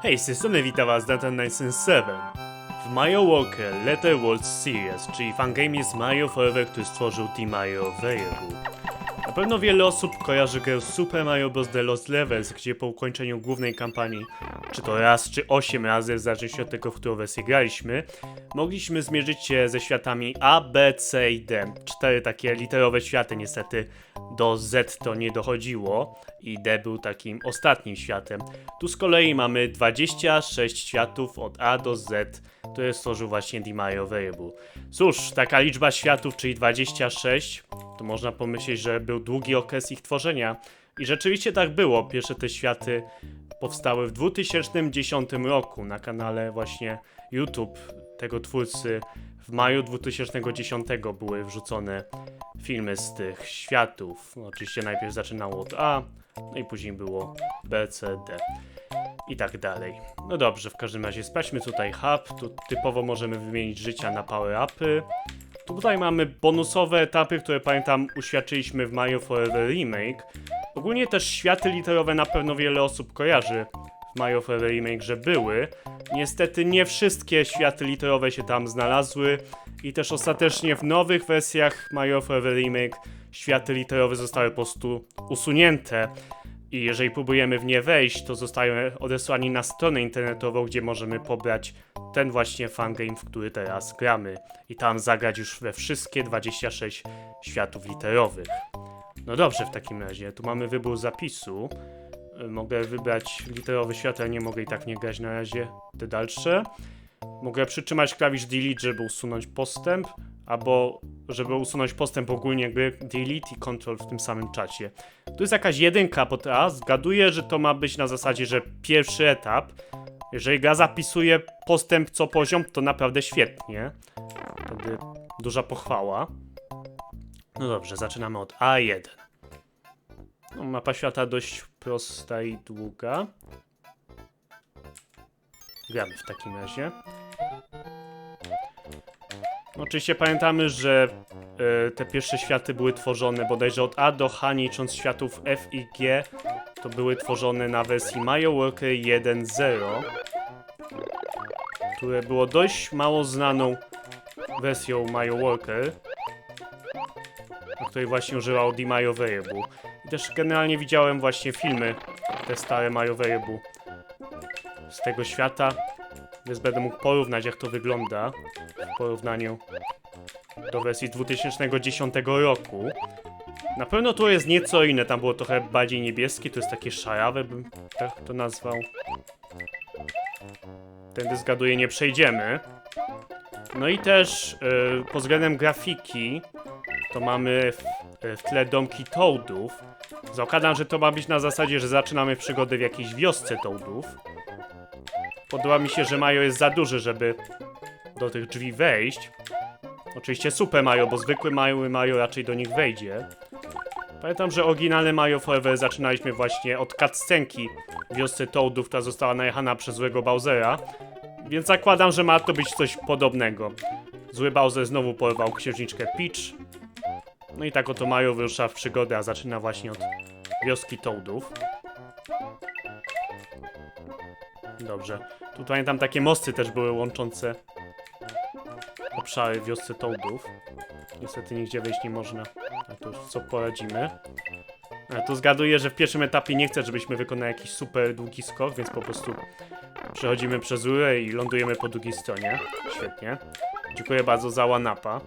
Hej, z tej strony witam was Data977 w Mario Walker Letter World Series, czyli fangamie z Mario Forever, który stworzył Team Mario Variable. Na pewno wiele osób kojarzy grę Super Mario Bros. The Lost Levels, gdzie po ukończeniu głównej kampanii, czy to raz, czy 8 razy, w zależności od tego, w którą wersję graliśmy, mogliśmy zmierzyć się ze światami A, B, C i D. 4 takie literowe światy, niestety do Z to nie dochodziło i D był takim ostatnim światem. Tu z kolei mamy 26 światów od A do Z, które stworzył właśnie The Mario Variable. Cóż, taka liczba światów, czyli 26, to można pomyśleć, że był długi okres ich tworzenia. I rzeczywiście tak było. Pierwsze te światy powstały w 2010 roku na kanale właśnie YouTube tego twórcy. W maju 2010 były wrzucone filmy z tych światów. Oczywiście najpierw zaczynało od A, no i później było B, C, D i tak dalej. No dobrze, w każdym razie sprawdźmy tutaj hub. Tu typowo możemy wymienić życia na power-upy. Tutaj mamy bonusowe etapy, które pamiętam uświadczyliśmy w Mario Forever Remake. Ogólnie też światy literowe na pewno wiele osób kojarzy w Mario Forever Remake, że były. Niestety nie wszystkie światy literowe się tam znalazły i też ostatecznie w nowych wersjach Mario Forever Remake światy literowe zostały po prostu usunięte. I jeżeli próbujemy w nie wejść, to zostają odesłani na stronę internetową, gdzie możemy pobrać ten właśnie fangame, w który teraz gramy. I tam zagrać już we wszystkie 26 światów literowych. No dobrze, w takim razie, tu mamy wybór zapisu. Mogę wybrać literowy świat, ale nie mogę i tak nie grać na razie te dalsze. Mogę przytrzymać klawisz delete, żeby usunąć postęp, albo żeby usunąć postęp ogólnie gry, delete i control w tym samym czacie. Tu jest jakaś jedynka pod A, zgaduję, że to ma być na zasadzie, że pierwszy etap. Jeżeli gra zapisuje postęp co poziom, to naprawdę świetnie. Wtedy duża pochwała. No dobrze, zaczynamy od A1. No, mapa świata dość prosta i długa. Gramy w takim razie. Oczywiście pamiętamy, że te pierwsze światy były tworzone bodajże od A do H, nie licząc światów F i G. To były tworzone na wersji Mario Walker 1.0, które było dość mało znaną wersją Mario Walker, o której właśnie używał The Mario Variable. I też generalnie widziałem właśnie filmy, te stare Mario Variable z tego świata, więc będę mógł porównać, jak to wygląda w porównaniu do wersji 2010 roku. Na pewno to jest nieco inne, tam było trochę bardziej niebieskie, to jest takie szarawe, bym tak to nazwał. Tędy zgaduję nie przejdziemy. No i też pod względem grafiki to mamy w tle domki Toadów. Zakładam, że to ma być na zasadzie, że zaczynamy przygodę w jakiejś wiosce Toadów. Podoba mi się, że Mario jest za duży, żeby do tych drzwi wejść. Oczywiście Super Mario, bo zwykły Mario raczej do nich wejdzie. Pamiętam, że oryginalne Mario Forever zaczynaliśmy właśnie od cutscenki w wiosce Toadów, która została najechana przez złego Bowsera. Więc zakładam, że ma to być coś podobnego. Zły Bowser znowu porwał księżniczkę Peach. No i tak oto Mario wyrusza w przygodę, a zaczyna właśnie od wioski Toadów. Dobrze. Tu pamiętam, takie mosty też były łączące obszary w wiosce Toadów. Niestety nigdzie wejść nie można. A to już co poradzimy. A tu zgaduję, że w pierwszym etapie nie chcę, żebyśmy wykonali jakiś super długi skok, więc po prostu przechodzimy przez rurę i lądujemy po drugiej stronie. Świetnie. Dziękuję bardzo za one-upa.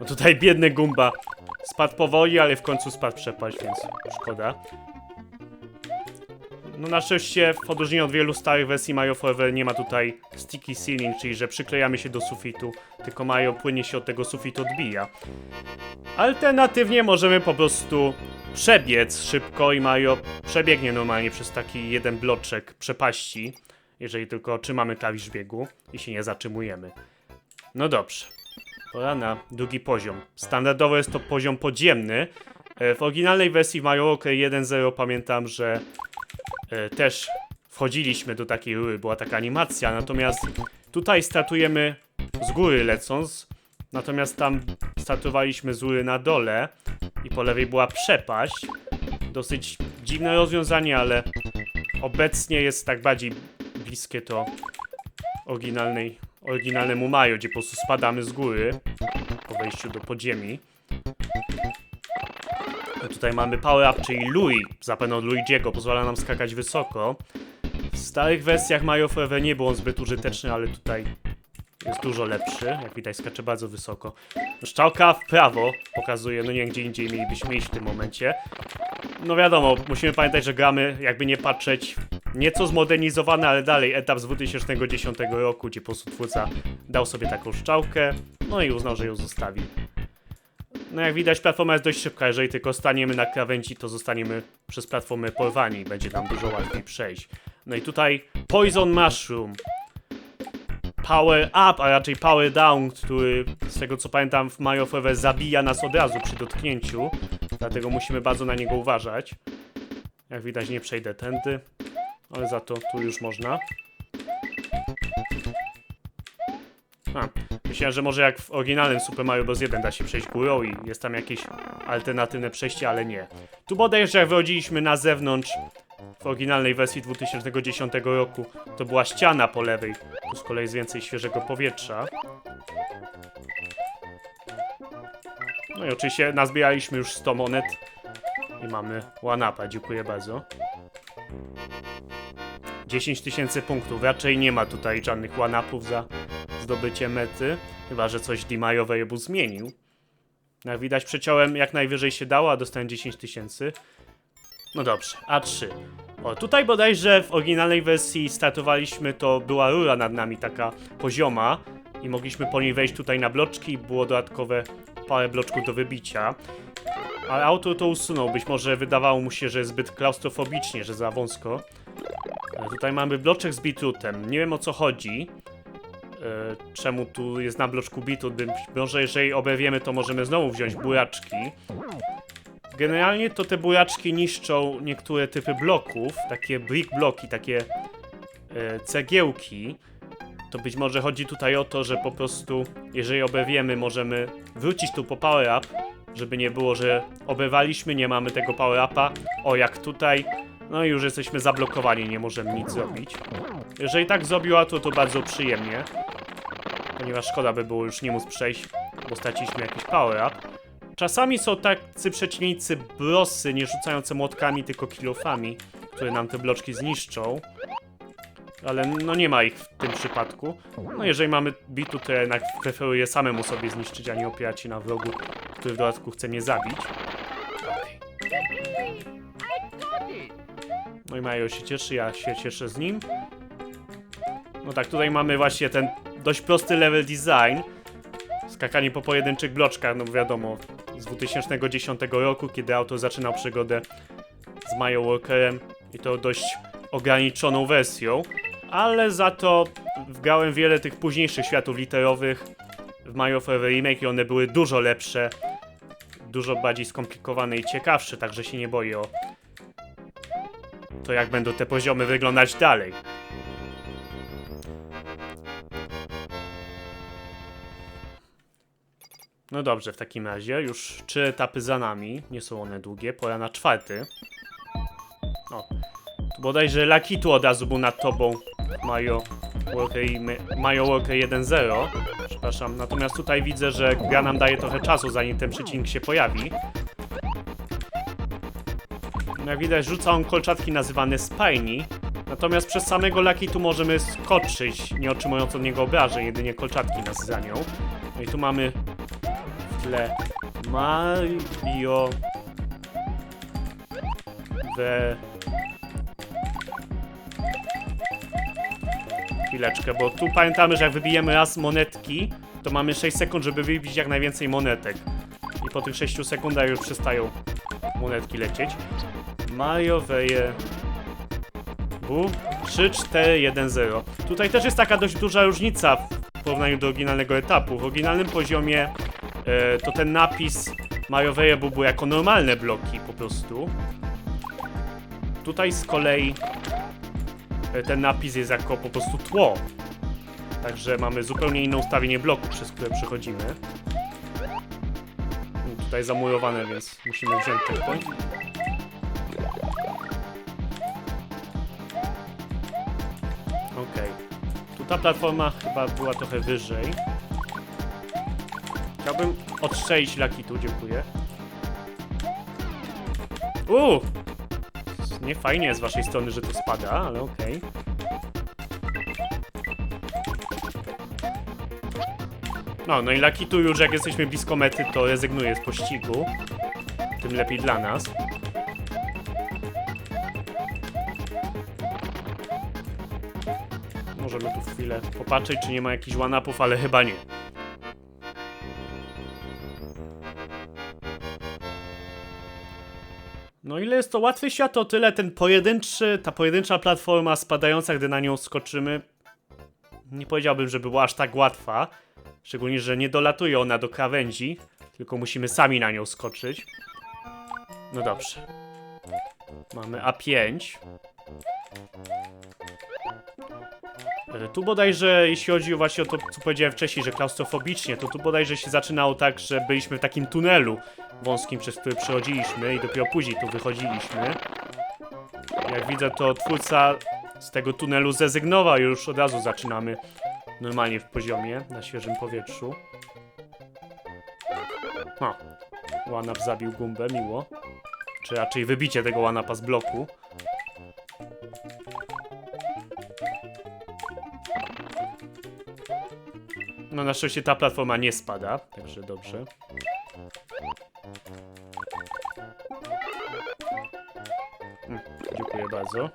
No tutaj biedny Goomba spadł powoli, ale w końcu spadł przepaść, więc szkoda. No na szczęście, w odróżnieniu od wielu starych wersji Mario Forever nie ma tutaj sticky ceiling, czyli że przyklejamy się do sufitu, tylko Mario płynnie się od tego sufitu odbija. Alternatywnie możemy po prostu przebiec szybko i Mario przebiegnie normalnie przez taki jeden bloczek przepaści, jeżeli tylko trzymamy klawisz biegu i się nie zatrzymujemy. No dobrze. Pora na drugi poziom. Standardowo jest to poziom podziemny. W oryginalnej wersji Mario Walker 1.0 pamiętam, że też wchodziliśmy do takiej rury, była taka animacja, natomiast tutaj startujemy z góry lecąc, natomiast tam startowaliśmy z góry na dole i po lewej była przepaść, dosyć dziwne rozwiązanie, ale obecnie jest tak bardziej bliskie to oryginalnemu Mario, gdzie po prostu spadamy z góry po wejściu do podziemi. A tutaj mamy Power Up, czyli Lui, zapewne od Luigiego, pozwala nam skakać wysoko. W starych wersjach Mario Forever nie był on zbyt użyteczny, ale tutaj jest dużo lepszy. Jak widać, skacze bardzo wysoko. Strzałka w prawo pokazuje, no nie wiem, gdzie indziej mielibyśmy iść w tym momencie. No wiadomo, musimy pamiętać, że gramy, jakby nie patrzeć, nieco zmodernizowane, ale dalej etap z 2010 roku, gdzie po prostu twórca dał sobie taką strzałkę, no i uznał, że ją zostawi. No jak widać, platforma jest dość szybka, jeżeli tylko staniemy na krawędzi, to zostaniemy przez platformę porwani i będzie nam dużo łatwiej przejść. No i tutaj Poison Mushroom, Power Up, a raczej Power Down, który z tego co pamiętam w Mario Forever zabija nas od razu przy dotknięciu, dlatego musimy bardzo na niego uważać. Jak widać, nie przejdę tędy, ale za to tu już można. Myślałem, że może jak w oryginalnym Super Mario Bros. 1 da się przejść górą i jest tam jakieś alternatywne przejście, ale nie. Tu bodajże jak wychodziliśmy na zewnątrz w oryginalnej wersji 2010 roku, to była ściana po lewej. Tu z kolei jest więcej świeżego powietrza. No i oczywiście nazbieraliśmy już 100 monet i mamy one-upa, dziękuję bardzo. 10 000 punktów, raczej nie ma tutaj żadnych one-upów za zdobycie mety, chyba że coś D-Mario Variable zmienił. Jak widać, przeciąłem jak najwyżej się dało, a dostałem 10 000. No dobrze, A3. O, tutaj bodajże w oryginalnej wersji startowaliśmy, to była rura nad nami taka pozioma i mogliśmy po niej wejść tutaj na bloczki i było dodatkowe parę bloczków do wybicia. Ale autor to usunął, być może wydawało mu się, że jest zbyt klaustrofobicznie, że za wąsko. Ale tutaj mamy bloczek z bitrutem, nie wiem o co chodzi. Czemu tu jest na bloczku bitrut, może jeżeli oberwiemy, to możemy znowu wziąć buraczki. Generalnie to te buraczki niszczą niektóre typy bloków, takie brick bloki, takie cegiełki. To być może chodzi tutaj o to, że po prostu jeżeli oberwiemy, możemy wrócić tu po power up, żeby nie było, że oberwaliśmy, nie mamy tego power upa. O, jak tutaj, no i już jesteśmy zablokowani, nie możemy nic zrobić. Jeżeli tak zrobiła, to bardzo przyjemnie, ponieważ szkoda by było już nie móc przejść, bo straciliśmy jakiś power up. Czasami są tacy przeciwnicy brosy, nie rzucające młotkami, tylko kilofami, które nam te bloczki zniszczą. Ale no nie ma ich w tym przypadku. No jeżeli mamy bitu, to jednak preferuję samemu sobie zniszczyć, a nie opierać się na wrogu, który w dodatku chce mnie zabić. No i Mario się cieszy, ja się cieszę z nim. No tak, tutaj mamy właśnie ten dość prosty level design. Skakanie po pojedynczych bloczkach, no wiadomo, z 2010 roku, kiedy autor zaczynał przygodę z Mario Walkerem i to dość ograniczoną wersją, ale za to wgrałem wiele tych późniejszych światów literowych w Mario Forever Remake i one były dużo lepsze, dużo bardziej skomplikowane i ciekawsze, także się nie boję o to, jak będą te poziomy wyglądać dalej. No dobrze, w takim razie już 3 etapy za nami, nie są one długie, pora na 4. O, tu bodajże Lakitu od razu był nad tobą, Mario Walker 1.0, przepraszam, natomiast tutaj widzę, że gra nam daje trochę czasu, zanim ten przeciwnik się pojawi. Jak widać, rzuca on kolczatki nazywane Spiny, natomiast przez samego Lakitu możemy skoczyć, nie otrzymując od niego obrażeń, jedynie kolczatki nas zranią. No i tu mamy w tle Mario Chwileczkę, bo tu pamiętamy, że jak wybijemy raz monetki, to mamy 6 sekund, żeby wybić jak najwięcej monetek. I po tych 6 sekundach już przestają monetki lecieć. Mario Veje 3, 4, 1, 0. Tutaj też jest taka dość duża różnica w porównaniu do oryginalnego etapu. W oryginalnym poziomie to ten napis Mario Variable był jako normalne bloki po prostu. Tutaj z kolei ten napis jest jako po prostu tło. Także mamy zupełnie inne ustawienie bloku, przez które przechodzimy. Tutaj zamurowane, więc musimy wziąć ten point. ta platforma chyba była trochę wyżej. Chciałbym odstrzelić Lakitu, dziękuję. Nie fajnie z waszej strony, że to spada, ale okej. No i Lakitu już jak jesteśmy blisko mety, to rezygnuje z pościgu. Tym lepiej dla nas. Możemy tu chwilę popatrzeć, czy nie ma jakichś one-upów, ale chyba nie. No ile jest to łatwy świat, o tyle ta pojedyncza platforma spadająca, gdy na nią skoczymy. Nie powiedziałbym, że była aż tak łatwa. Szczególnie, że nie dolatuje ona do krawędzi, tylko musimy sami na nią skoczyć. No dobrze. Mamy A5. Tu bodajże, jeśli chodzi właśnie o to, co powiedziałem wcześniej, że klaustrofobicznie, to tu bodajże się zaczynało tak, że byliśmy w takim tunelu wąskim, przez który przechodziliśmy i dopiero później tu wychodziliśmy. Jak widzę, to twórca z tego tunelu zrezygnował i już od razu zaczynamy normalnie w poziomie, na świeżym powietrzu. One-up zabił Gumbę, miło. Czy raczej wybicie tego one-upa z bloku. No na szczęście ta platforma nie spada, także dobrze. Dziękuję bardzo.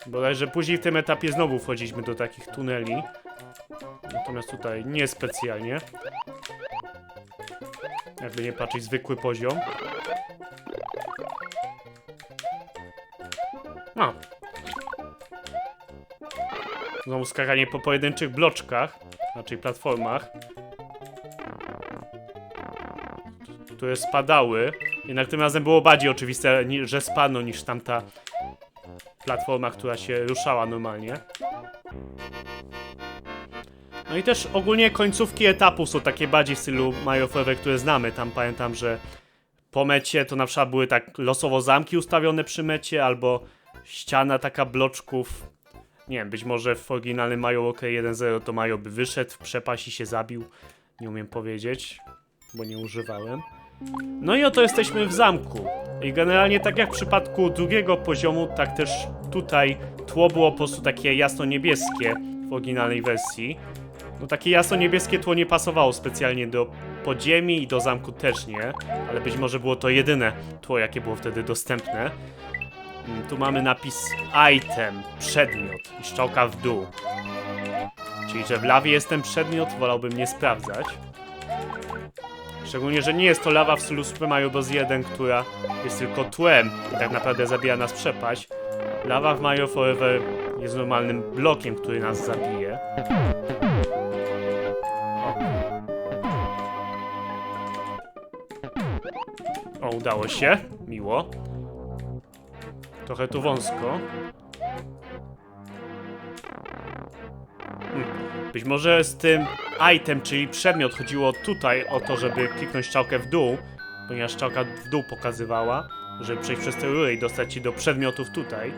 Bodajże później w tym etapie znowu wchodziliśmy do takich tuneli. Natomiast tutaj nie specjalnie. Jakby nie patrzeć, zwykły poziom. Znowu skakanie po pojedynczych bloczkach, raczej platformach, które spadały. Jednak tym razem było bardziej oczywiste, że spadną, niż tamta platforma, która się ruszała normalnie. No i też ogólnie końcówki etapów są takie bardziej w stylu Mario Forever, które znamy. Tam pamiętam, że po mecie to na przykład były tak losowo zamki ustawione przy mecie, albo ściana taka bloczków. Nie wiem, być może w oryginalnym Mario Walker 1.0 to Mario by wyszedł w przepaść i się zabił. Nie umiem powiedzieć, bo nie używałem. No i oto jesteśmy w zamku. I generalnie tak jak w przypadku drugiego poziomu, tak też tutaj tło było po prostu takie jasno-niebieskie w oryginalnej wersji. No takie jasno-niebieskie tło nie pasowało specjalnie do podziemi i do zamku też nie. Ale być może było to jedyne tło, jakie było wtedy dostępne. Tu mamy napis item, przedmiot i strzałka w dół. Czyli, że w lawie jest ten przedmiot, wolałbym nie sprawdzać. Szczególnie, że nie jest to lawa w stylu Super Mario Bros. 1, która jest tylko tłem i tak naprawdę zabija nas przepaść. Lawa w Mario Forever jest normalnym blokiem, który nas zabije. O, udało się. Miło. Trochę tu wąsko. Być może z tym item, czyli przedmiot, chodziło tutaj o to, żeby kliknąć strzałkę w dół, ponieważ strzałka w dół pokazywała, żeby przejść przez te rury i dostać się do przedmiotów tutaj.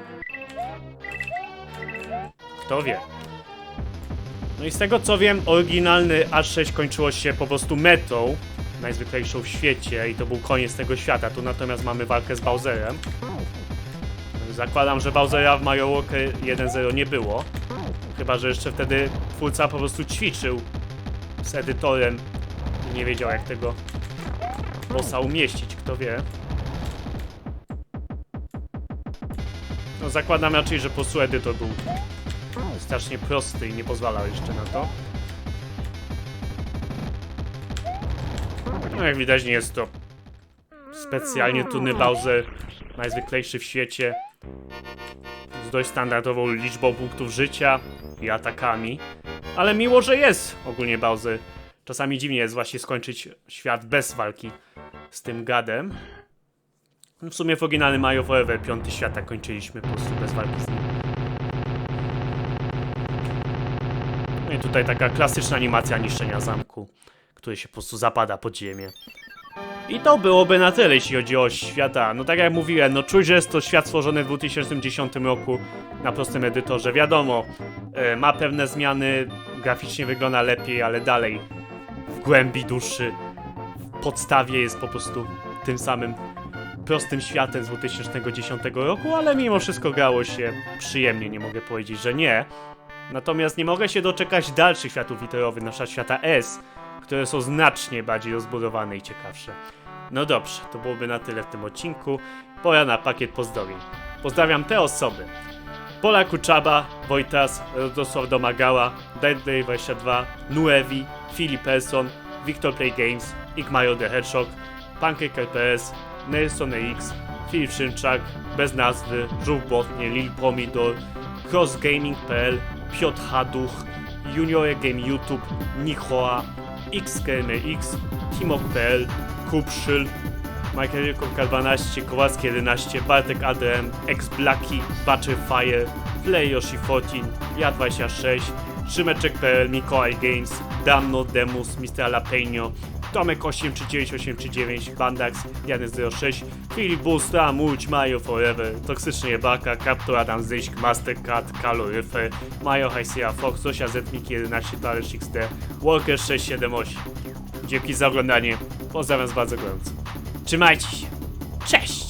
Kto wie. No i z tego co wiem, oryginalny A6 kończyło się po prostu metą, najzwyklejszą w świecie, i to był koniec tego świata. Tu natomiast mamy walkę z Bowserem. Zakładam, że Bowsera w Mario Walker 1.0 nie było. Chyba że jeszcze wtedy twórca po prostu ćwiczył z edytorem i nie wiedział, jak tego bossa umieścić, kto wie. No zakładam raczej, że po prostu edytor był strasznie prosty i nie pozwalał jeszcze na to. No jak widać, nie jest to specjalnie trudny Bowser, najzwyklejszy w świecie, z dość standardową liczbą punktów życia i atakami. Ale miło, że jest ogólnie Bowser. Czasami dziwnie jest właśnie skończyć świat bez walki z tym gadem. W sumie w oryginalnym Mario Forever 5. świata kończyliśmy po prostu bez walki z nim. No i tutaj taka klasyczna animacja niszczenia zamku, który się po prostu zapada pod ziemię. I to byłoby na tyle, jeśli chodzi o świata. No tak jak mówiłem, no czuć, że jest to świat stworzony w 2010 roku na prostym edytorze. Wiadomo, ma pewne zmiany, graficznie wygląda lepiej, ale dalej w głębi duszy, w podstawie jest po prostu tym samym prostym światem z 2010 roku, ale mimo wszystko grało się przyjemnie, nie mogę powiedzieć, że nie. Natomiast nie mogę się doczekać dalszych światów literowych, na przykład świata S, które są znacznie bardziej rozbudowane i ciekawsze. No dobrze, to byłoby na tyle w tym odcinku. Pora na pakiet pozdrowień. Pozdrawiam te osoby: Pola Kuczaba, Wojtas, Radosław Domagała, Deadday22, Nuevi, Filip Persson, Victor Play Games, Igmario the Hedgehog, Pancake RPS, Nelson X, Filip Szymczak, bez nazwy, Żółw Botnie, Lil Pomidor, CrossGaming.pl, Piotr Haduch, Junior Game YouTube, Nichoa, XKMX, Timok.pl, Kupszyl, Michael Kopka 12, Kowalski 11, Bartek ADM, X-Blaki, Butcherfire, Play Yoshi 14, Ja26, Szymeczek.pl, Mikołaj Games, Damno Demus, Mr. Jalapeno, Tomek 839839, Bandax, Janek06, Filip Bustra, Mulch, Mario Forever, Toksyczny Jebaka, Captor Adam Zyśk, Mastercard, Kalo Ryfer, Mario Heisia Fox, Zosia Zetmiki 11, Talerz XD, Walker 678. Dzięki za oglądanie, pozdrawiam was bardzo gorąco. Trzymajcie się, cześć!